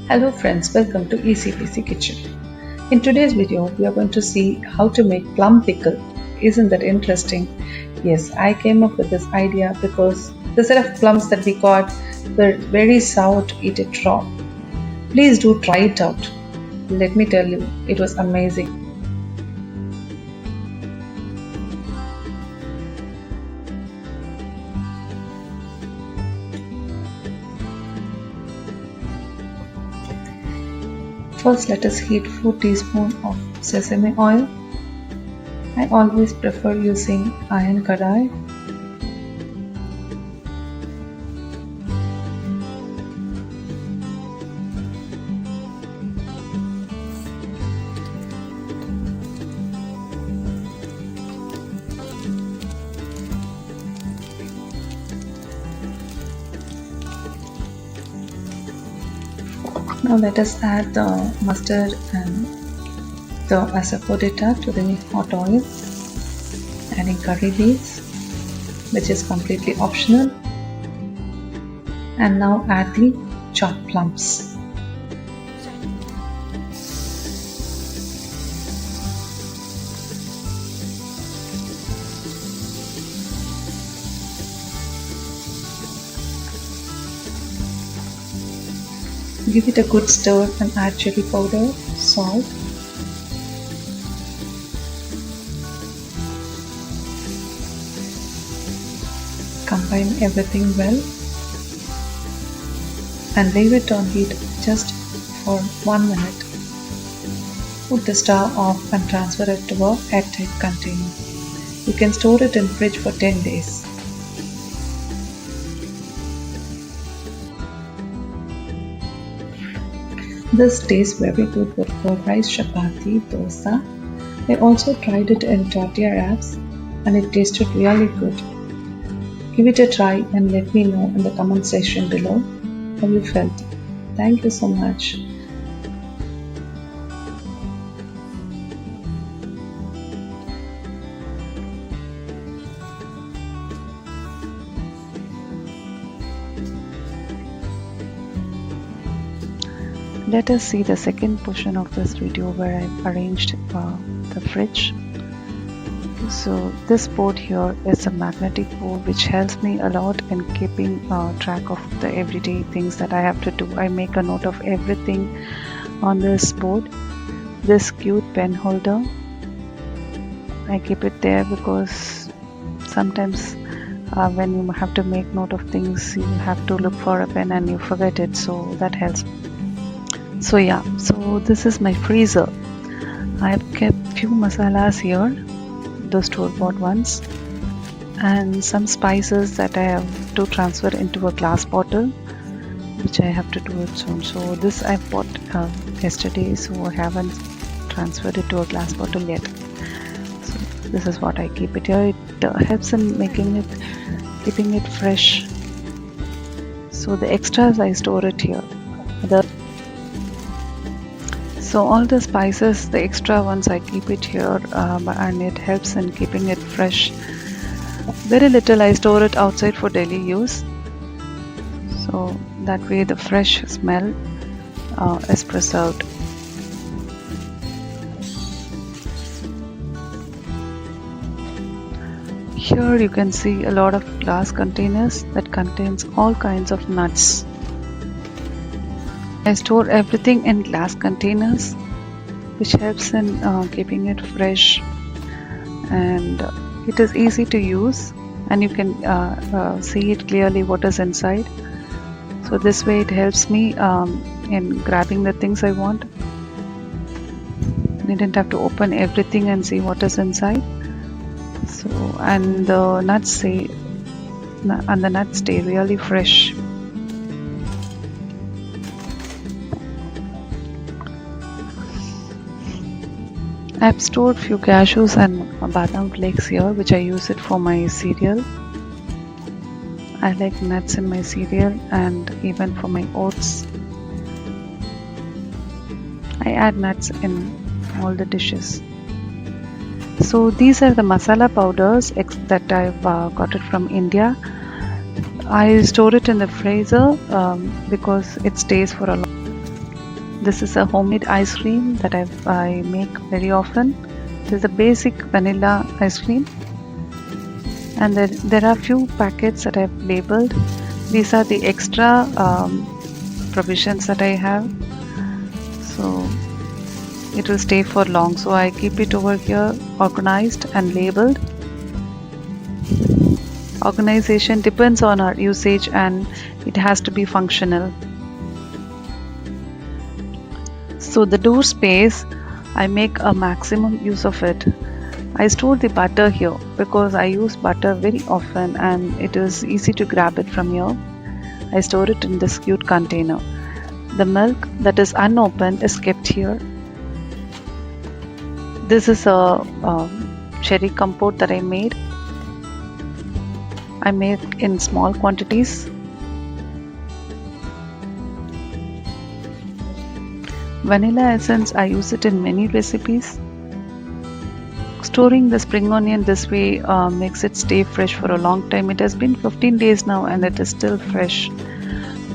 Hello friends, welcome to Peasy Kitchen. In today's video, we are going to see how to make plum pickle. Isn't that interesting? Yes, I came up with this idea because the set of plums that we got were very sour to eat it raw. Please do try it out. Let me tell you, it was amazing. First, let us heat 4 teaspoons of sesame oil. I always prefer using iron kadai. Now let us add the mustard and the asafoetida to the hot oil, adding curry leaves, which is completely optional, and now add the chopped plums. Give it a good stir and add chili powder, salt, combine everything well and leave it on heat just for 1 minute. Put the stove off and transfer it to a airtight container. You can store it in fridge for 10 days. This tastes very good with curd rice, chapati, dosa. I also tried it in tortilla wraps and it tasted really good. Give it a try and let me know in the comment section below how you felt. Thank you so much. Let us see the second portion of this video where I've arranged the fridge. So this board here is a magnetic board which helps me a lot in keeping track of the everyday things that I have to do. I make a note of everything on this board. This cute pen holder, I keep it there because sometimes when you have to make note of things, you have to look for a pen and you forget it, so that helps. So yeah, so this is my freezer. I have kept few masalas here, the store-bought ones, and some spices that I have to transfer into a glass bottle, which I have to do it soon. So this I bought yesterday, so I haven't transferred it to a glass bottle yet. So this is what I keep it here. It helps in keeping it fresh. So the extras I store it here. So all the spices, the extra ones, I keep it here and it helps in keeping it fresh. Very little I store it outside for daily use. So that way the fresh smell is preserved. Here you can see a lot of glass containers that contains all kinds of nuts. I store everything in glass containers, which helps in keeping it fresh, and it is easy to use and you can see it clearly what is inside. So this way it helps me in grabbing the things I want. I didn't have to open everything and see what is inside. So and the nuts stay really fresh. I've stored few cashews and badam flakes here, which I use it for my cereal. I like nuts in my cereal and even for my oats. I add nuts in all the dishes. So these are the masala powders that I've got it from India. I store it in the freezer because it stays for a long time. This is a homemade ice cream that I make very often. This is a basic vanilla ice cream, and there are few packets that I've labeled. These are the extra provisions that I have, so it will stay for long. So I keep it over here organized and labeled. Organization depends on our usage and it has to be functional. So the door space, I make a maximum use of it. I store the butter here because I use butter very often and it is easy to grab it from here. I store it in this cute container. The milk that is unopened is kept here. This is a cherry compote that I made. I make in small quantities. Vanilla essence, I use it in many recipes. Storing the spring onion this way makes it stay fresh for a long time. It has been 15 days now and it is still fresh.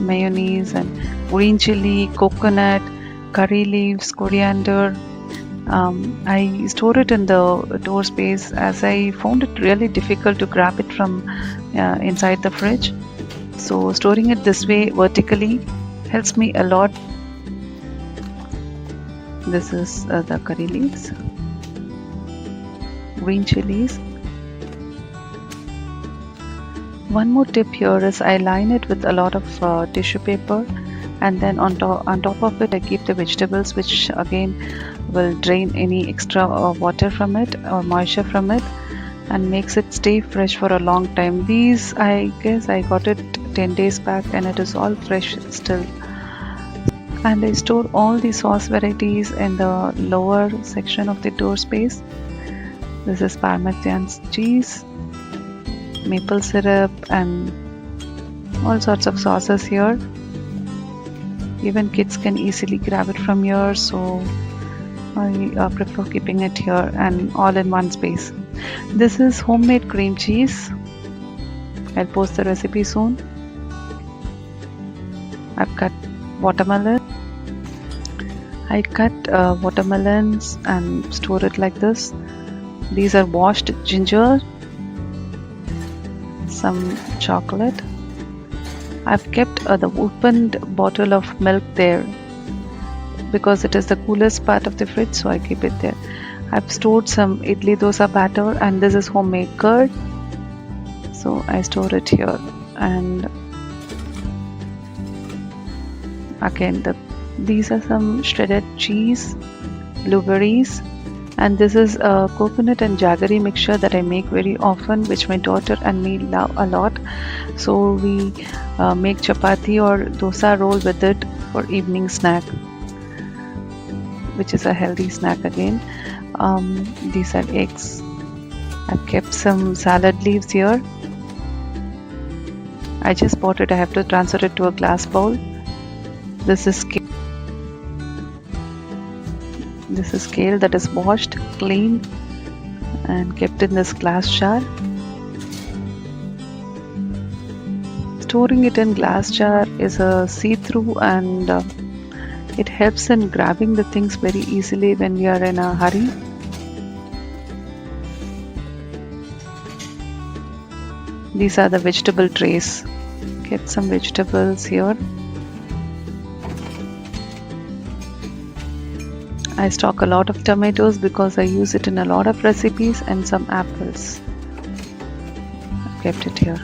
Mayonnaise and green chili, coconut, curry leaves, coriander. I store it in the door space as I found it really difficult to grab it from inside the fridge. So storing it this way vertically helps me a lot. This is the curry leaves, green chilies. One more tip here is I line it with a lot of tissue paper, and then on top of it I keep the vegetables, which again will drain any extra water from it or moisture from it and makes it stay fresh for a long time. These, I guess I got it 10 days back and it is all fresh still. And I store all the sauce varieties in the lower section of the door space. This is Parmesan cheese, maple syrup, and all sorts of sauces here. Even kids can easily grab it from here, so I prefer keeping it here and all in one space. This is homemade cream cheese. I'll post the recipe soon. I've cut watermelon. I cut watermelons and store it like this. These are washed ginger, some chocolate. I've kept the opened bottle of milk there because it is the coolest part of the fridge, so I keep it there. I've stored some idli dosa batter, and this is homemade curd, so I store it here. And again, these are some shredded cheese, blueberries, and this is a coconut and jaggery mixture that I make very often, which my daughter and me love a lot. So we make chapati or dosa roll with it for evening snack, which is a healthy snack again. These are eggs. I've kept some salad leaves here. I just bought it. I have to transfer it to a glass bowl. This is kale that is washed, cleaned, and kept in this glass jar. Storing it in glass jar is a see-through, and it helps in grabbing the things very easily when we are in a hurry. These are the vegetable trays. Kept some vegetables here. I stock a lot of tomatoes because I use it in a lot of recipes, and some apples. I've kept it here.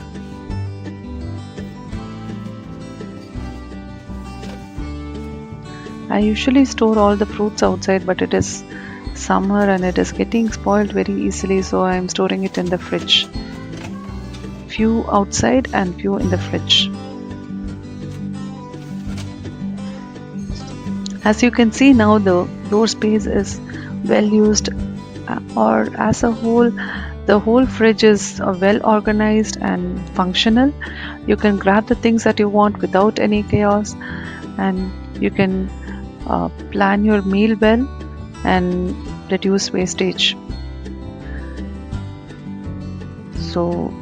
I usually store all the fruits outside, but it is summer and it is getting spoiled very easily, so I am storing it in the fridge. Few outside and few in the fridge. As you can see now, the door space is well used, or as a whole, the whole fridge is well organized and functional. You can grab the things that you want without any chaos, and you can plan your meal well and reduce wastage. So